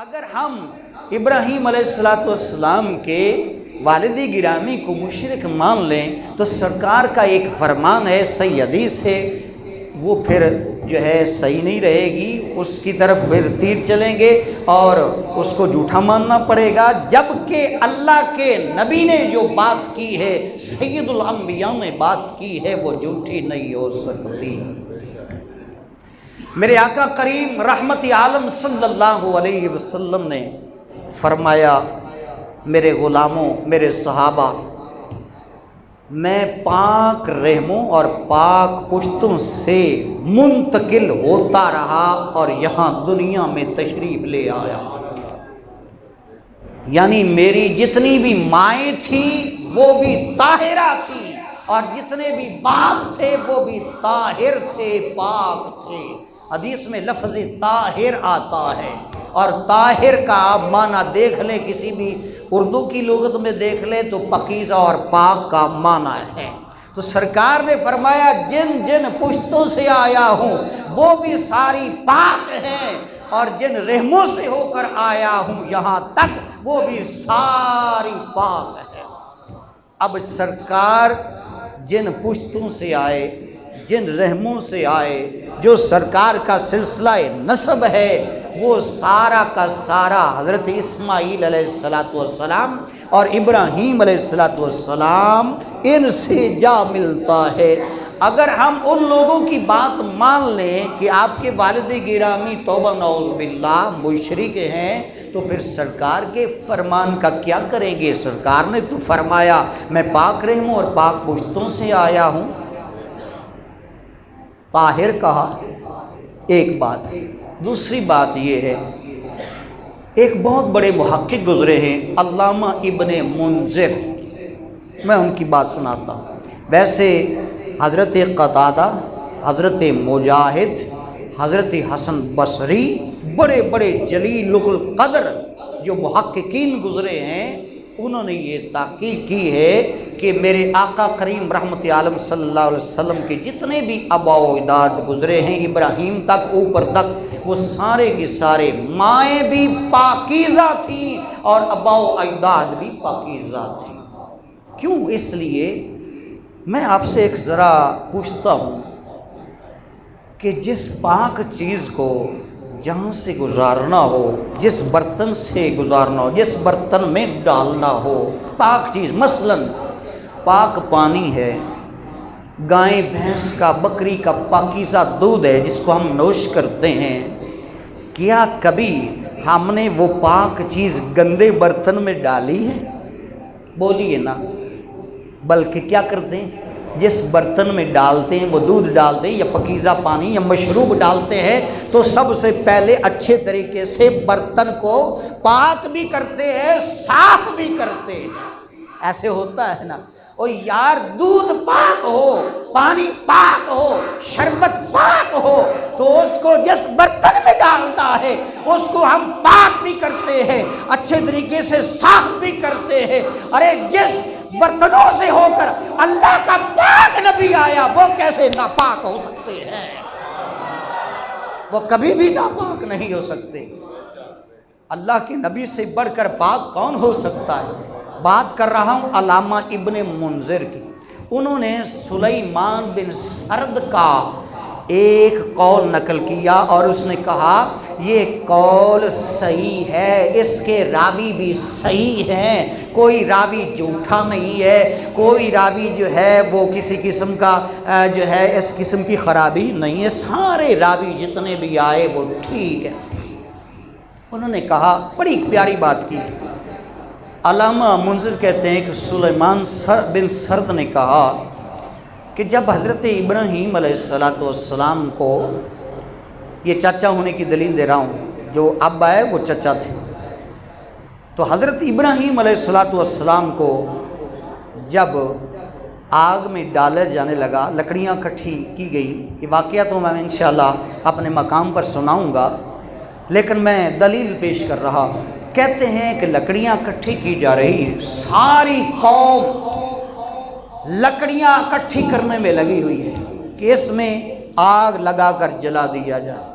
اگر ہم ابراہیم علیہ السلام کے والد گرامی کو مشرک مان لیں تو سرکار کا ایک فرمان ہے، صحیح حدیث ہے، وہ پھر جو ہے صحیح نہیں رہے گی، اس کی طرف پھر تیر چلیں گے اور اس کو جھوٹا ماننا پڑے گا، جبکہ اللہ کے نبی نے جو بات کی ہے، سید الانبیاء نے بات کی ہے، وہ جھوٹی نہیں ہو سکتی۔ میرے آقا کریم رحمت عالم صلی اللہ علیہ وسلم نے فرمایا، میرے غلاموں، میرے صحابہ، میں پاک رحموں اور پاک پشتوں سے منتقل ہوتا رہا اور یہاں دنیا میں تشریف لے آیا۔ یعنی میری جتنی بھی مائیں تھیں وہ بھی طاہرہ تھی، اور جتنے بھی باپ تھے وہ بھی طاہر تھے، پاک تھے۔ حدیث میں لفظ طاہر آتا ہے، اور طاہر کا آپ معنی دیکھ لیں، کسی بھی اردو کی لغت میں دیکھ لیں تو پاکیزہ اور پاک کا معنی ہے۔ تو سرکار نے فرمایا جن جن پشتوں سے آیا ہوں وہ بھی ساری پاک ہیں، اور جن رحموں سے ہو کر آیا ہوں یہاں تک وہ بھی ساری پاک ہے۔ اب سرکار جن پشتوں سے آئے، جن رحموں سے آئے، جو سرکار کا سلسلہ نسب ہے، وہ سارا کا سارا حضرت اسماعیل علیہ السلام اور ابراہیم علیہ السلام ان سے جا ملتا ہے۔ اگر ہم ان لوگوں کی بات مان لیں کہ آپ کے والد گرامی توبہ نعوذ باللہ مشرک ہیں، تو پھر سرکار کے فرمان کا کیا کریں گے؟ سرکار نے تو فرمایا میں پاک رحموں اور پاک پشتوں سے آیا ہوں، طاہر کہا، ایک بات۔ دوسری بات یہ ہے، ایک بہت بڑے محقق گزرے ہیں علامہ ابن منذر، میں ان کی بات سناتا ہوں۔ ویسے حضرت قتادہ، حضرت مجاہد، حضرت حسن بصری، بڑے بڑے جلیل القدر جو محققین گزرے ہیں، انہوں نے یہ تحقیق کی ہے کہ میرے آقا کریم رحمت عالم صلی اللہ علیہ وسلم کے جتنے بھی آبا و اجداد گزرے ہیں ابراہیم تک اوپر تک، وہ سارے کے سارے مائیں بھی پاکیزہ تھیں اور آبا و اجداد بھی پاکیزہ تھیں۔ کیوں؟ اس لیے میں آپ سے ایک ذرا پوچھتا ہوں کہ جس پاک چیز کو جہاں سے گزارنا ہو، جس برتن سے گزارنا ہو، جس برتن میں ڈالنا ہو، پاک چیز، مثلاً پاک پانی ہے، گائے بھینس کا، بکری کا پاکیزہ دودھ ہے جس کو ہم نوش کرتے ہیں، کیا کبھی ہم نے وہ پاک چیز گندے برتن میں ڈالی ہے؟ بولیے نا۔ بلکہ کیا کرتے ہیں؟ جس برتن میں ڈالتے ہیں، وہ دودھ ڈالتے ہیں یا پاکیزہ پانی یا مشروب ڈالتے ہیں، تو سب سے پہلے اچھے طریقے سے برتن کو پاک بھی کرتے ہیں، صاف بھی کرتے ہیں۔ ایسے ہوتا ہے نا؟ اور یار دودھ پاک ہو، پانی پاک ہو، شربت پاک ہو، تو اس کو جس برتن میں ڈالتا ہے اس کو ہم پاک بھی کرتے ہیں، اچھے طریقے سے صاف بھی کرتے ہیں۔ ارے جس برتنوں سے ہو کر اللہ کا پاک نبی آیا، وہ کیسے ناپاک ہو سکتے ہیں؟ وہ کبھی بھی ناپاک نہیں ہو سکتے۔ اللہ کے نبی سے بڑھ کر پاک کون ہو سکتا ہے؟ بات کر رہا ہوں علامہ ابن منذر کی۔ انہوں نے سلیمان بن سرد کا ایک قول نقل کیا اور اس نے کہا یہ قول صحیح ہے، اس کے راوی بھی صحیح ہیں، کوئی راوی جھوٹا نہیں ہے، کوئی راوی جو ہے وہ کسی قسم کا جو ہے اس قسم کی خرابی نہیں ہے، سارے راوی جتنے بھی آئے وہ ٹھیک ہے۔ انہوں نے کہا، بڑی پیاری بات کی، علامہ منذر کہتے ہیں کہ سلیمان بن سرد نے کہا کہ جب حضرت ابراہیم علیہ السلام کو، یہ چچا ہونے کی دلیل دے رہا ہوں، جو اب آئے وہ چچا تھے، تو حضرت ابراہیم علیہ السلام کو جب آگ میں ڈالا جانے لگا، لکڑیاں اکٹھی کی گئی، یہ واقعہ تو میں انشاءاللہ اپنے مقام پر سناؤں گا، لیکن میں دلیل پیش کر رہا ہوں۔ کہتے ہیں کہ لکڑیاں اکٹھی کی جا رہی ہیں، ساری قوم لکڑیاں اکٹھی کرنے میں لگی ہوئی ہے کہ اس میں آگ لگا کر جلا دیا جائے۔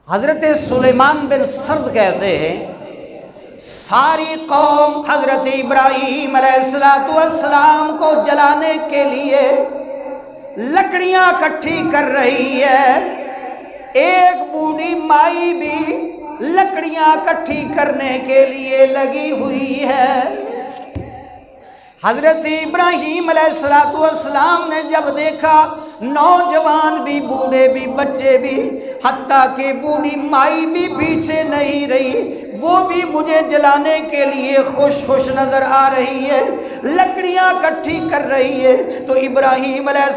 حضرت سلیمان بن سرد کہتے ہیں ساری قوم حضرت ابراہیم علیہ السلام کو جلانے کے لیے لکڑیاں اکٹھی کر رہی ہے، ایک بوڑھی مائی بھی لکڑیاں اکٹھی کرنے کے لیے لگی ہوئی ہے۔ حضرت ابراہیم علیہ السلام نے جب دیکھا نوجوان بھی، بوڑھے بھی، بچے بھی، حتیٰ کہ بوڑھی مائی بھی پیچھے نہیں رہی، وہ بھی مجھے جلانے کے لیے خوش نظر آ رہی ہے، لکڑیاں اکٹھی کر رہی ہے، تو ابراہیم علیہ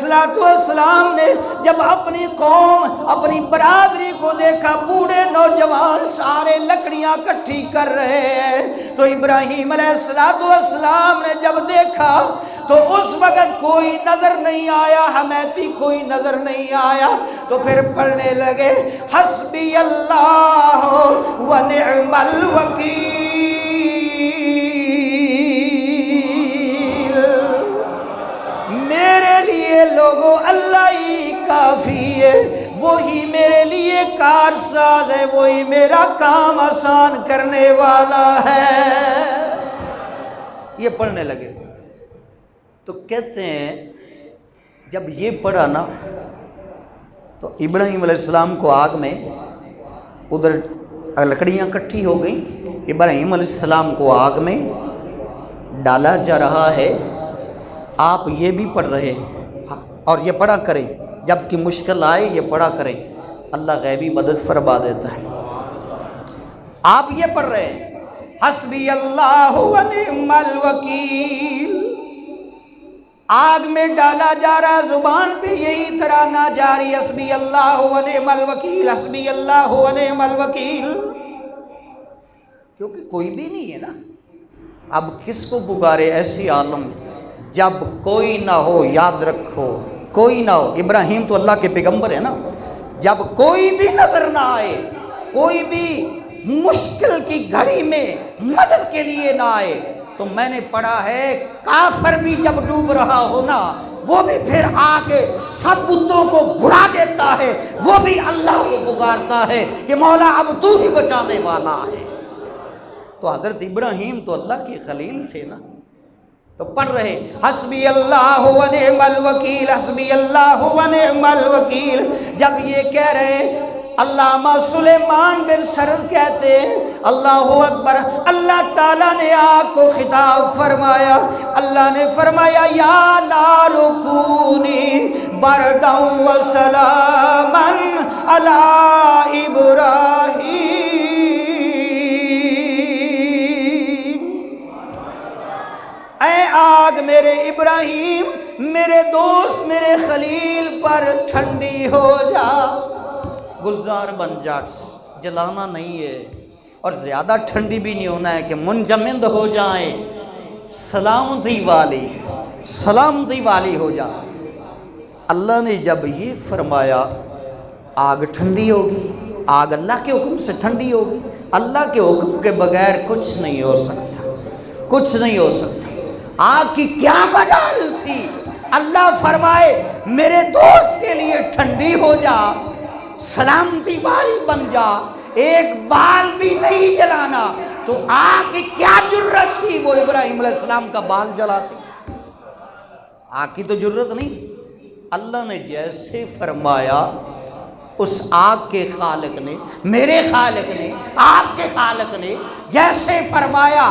السلام نے جب اپنی قوم، اپنی برادری کو دیکھا بوڑھے نوجوان سارے لکڑیاں اکٹھی کر رہے ہیں، تو ابراہیم علیہ السلام نے جب دیکھا تو اس وقت کوئی نظر نہیں آیا، حمیتی کوئی نظر نہیں آیا، تو پھر پڑھنے لگے حسبی اللہ و نعم الوکیل، میرے لیے لوگوں اللہ ہی کافی ہے، وہی میرے لیے کارساز ہے، وہی میرا کام آسان کرنے والا ہے۔ یہ پڑھنے لگے تو کہتے ہیں جب یہ پڑھا نا تو ابراہیم علیہ السلام کو آگ میں ادھر لکڑیاں اکٹھی ہو گئیں، ابراہیم علیہ السلام کو آگ میں ڈالا جا رہا ہے، آپ یہ بھی پڑھ رہے ہیں اور یہ پڑھا کریں، جب کہ مشکل آئے یہ پڑھا کریں، اللہ غیبی مدد فرما دیتا ہے۔ آپ یہ پڑھ رہے ہیں حسبی اللہ و نعم الوکیل، آگ میں ڈالا جا رہا، زبان پہ یہی ترانہ جاری، حسبی اللہ و نعم الوکیل، حسبی اللہ و نعم الوکیل، کیونکہ کوئی بھی نہیں ہے نا، اب کس کو پکارے ایسی عالم، جب کوئی نہ ہو، یاد رکھو کوئی نہ ہو، ابراہیم تو اللہ کے پیغمبر ہے نا، جب کوئی بھی نظر نہ آئے، کوئی بھی مشکل کی گھڑی میں مدد کے لیے نہ آئے، تو میں نے پڑھا ہے کافر بھی جب ڈوب رہا ہو نا، وہ بھی پھر آ کے سب بتوں کو بھلا دیتا ہے، وہ بھی اللہ کو پکارتا ہے کہ مولا اب تو ہی بچانے والا ہے۔ تو حضرت ابراہیم تو اللہ کے خلیل تھے نا، تو پڑھ رہے حسبی اللہ و نعم الوکیل، حسبی اللہ و نعم الوکیل، جب یہ کہہ رہے علامہ سلیمان بن سرد کہتے ہیں اللہ اکبر، اللہ تعالیٰ نے آگ کو خطاب فرمایا، اللہ نے فرمایا یا نار کونی بردا و سلاما علی ابراہیم، اے آگ میرے ابراہیم، میرے دوست، میرے خلیل پر ٹھنڈی ہو جا، گلزار بن جا، جلانا نہیں ہے اور زیادہ ٹھنڈی بھی نہیں ہونا ہے کہ منجمد ہو جائیں، سلامتی والی ہو جا۔ اللہ نے جب یہ فرمایا آگ ٹھنڈی ہوگی، آگ اللہ کے حکم سے ٹھنڈی ہوگی، اللہ کے حکم کے بغیر کچھ نہیں ہو سکتا، کچھ نہیں ہو سکتا۔ آگ کی کیا مجال تھی، اللہ فرمائے میرے دوست کے لیے ٹھنڈی ہو جا، سلامتی والی بن جا، ایک بال بھی نہیں جلانا، تو آگ کی کیا جرت تھی وہ ابراہیم علیہ السلام کا بال جلاتی، آگ کی تو جرت نہیں تھی۔ اللہ نے جیسے فرمایا اس آگ کے خالق نے، میرے خالق نے، آپ کے خالق نے جیسے فرمایا،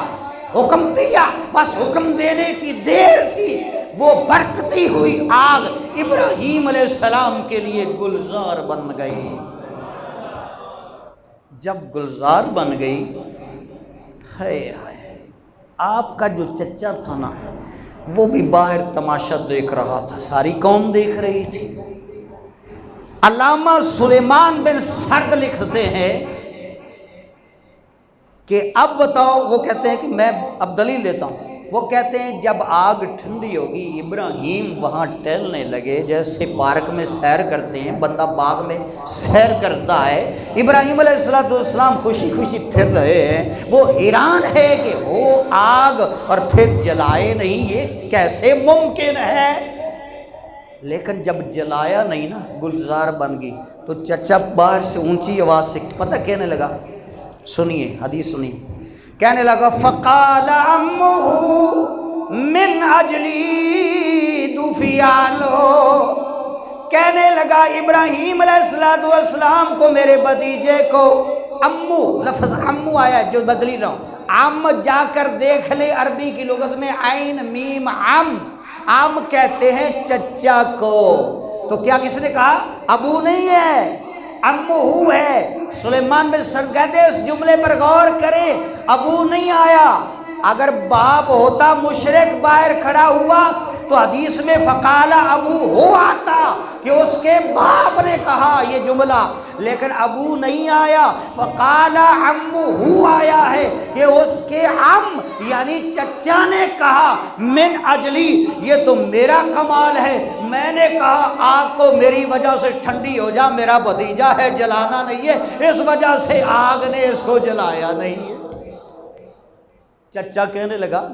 حکم دیا، بس حکم دینے کی دیر تھی، وہ برکتی ہوئی آگ ابراہیم علیہ السلام کے لیے گلزار بن گئی۔ جب گلزار بن گئی، ہائے ہائے، آپ کا جو چچا تھا نا وہ بھی باہر تماشا دیکھ رہا تھا، ساری قوم دیکھ رہی تھی۔ علامہ سلیمان بن سرد لکھتے ہیں کہ اب بتاؤ، وہ کہتے ہیں کہ میں اب دلیل دیتا ہوں، وہ کہتے ہیں جب آگ ٹھنڈی ہوگی، ابراہیم وہاں ٹہلنے لگے، جیسے پارک میں سیر کرتے ہیں، بندہ باغ میں سیر کرتا ہے، ابراہیم علیہ السلام خوشی خوشی پھر رہے ہیں، وہ حیران ہے کہ وہ آگ اور پھر جلائے نہیں، یہ کیسے ممکن ہے؟ لیکن جب جلایا نہیں نا، گلزار بن گئی، تو چچا باہر سے اونچی آواز سے پتہ کہنے لگا، سنیے حدیث سنیے، کہنے لگا فقال عمہ من اجلی دفیالو، کہنے لگا ابراہیم علیہ السلام کو، میرے بھتیجے کو، امو، لفظ امو آیا ہے جو بدلی رہا ہوں، ام جا کر دیکھ لے عربی کی لغت میں عین میم ام، ام کہتے ہیں چچا کو، تو کیا کس نے کہا؟ ابو نہیں ہے، امو ہے۔ سلیمان بن سرد کہتے ہیں اس جملے پر غور کریں، ابو نہیں آیا، اگر باپ ہوتا مشرک باہر کھڑا ہوا تو حدیث میں فقال ابو ہو آتا کہ اس کے باپ نے کہا یہ جملہ، لیکن ابو نہیں آیا، فقال عمو ہو آیا ہے کہ اس کے عم یعنی چچا نے کہا من اجلی، یہ تو میرا کمال ہے، میں نے کہا آگ کو میری وجہ سے ٹھنڈی ہو جا، میرا بھتیجا ہے جلانا نہیں ہے، اس وجہ سے آگ نے اس کو جلایا نہیں ہے۔ چچا کہنے لگا،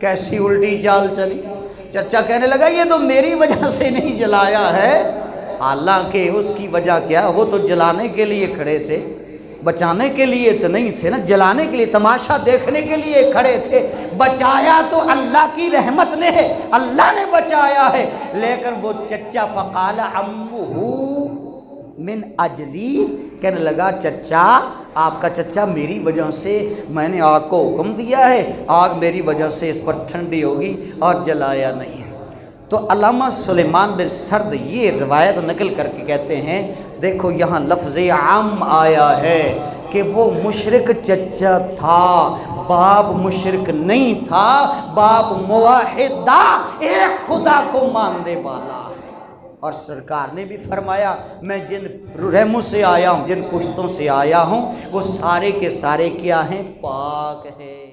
کیسی الٹی چال چلی، چچا کہنے لگا یہ تو میری وجہ سے نہیں جلایا ہے، حالانکہ اس کی وجہ کیا، وہ تو جلانے کے لیے کھڑے تھے، بچانے کے لیے تو نہیں تھے نا، جلانے کے لیے، تماشا دیکھنے کے لیے کھڑے تھے، بچایا تو اللہ کی رحمت نے ہے، اللہ نے بچایا ہے، لیکن وہ چچا فقال عمہ من اجلی، کہنے لگا چچا، آپ کا چچا میری وجہ سے، میں نے آگ کو حکم دیا ہے، آگ میری وجہ سے اس پر ٹھنڈی ہوگی اور جلایا نہیں ہے۔ تو علامہ سلیمان بن سرد یہ روایت نقل کر کے کہتے ہیں، دیکھو یہاں لفظ عام آیا ہے کہ وہ مشرک چچا تھا، باپ مشرک نہیں تھا، باپ موحدہ ایک خدا کو ماننے والا ہے۔ اور سرکار نے بھی فرمایا میں جن رحموں سے آیا ہوں، جن پشتوں سے آیا ہوں، وہ سارے کے سارے کیا ہیں؟ پاک ہیں۔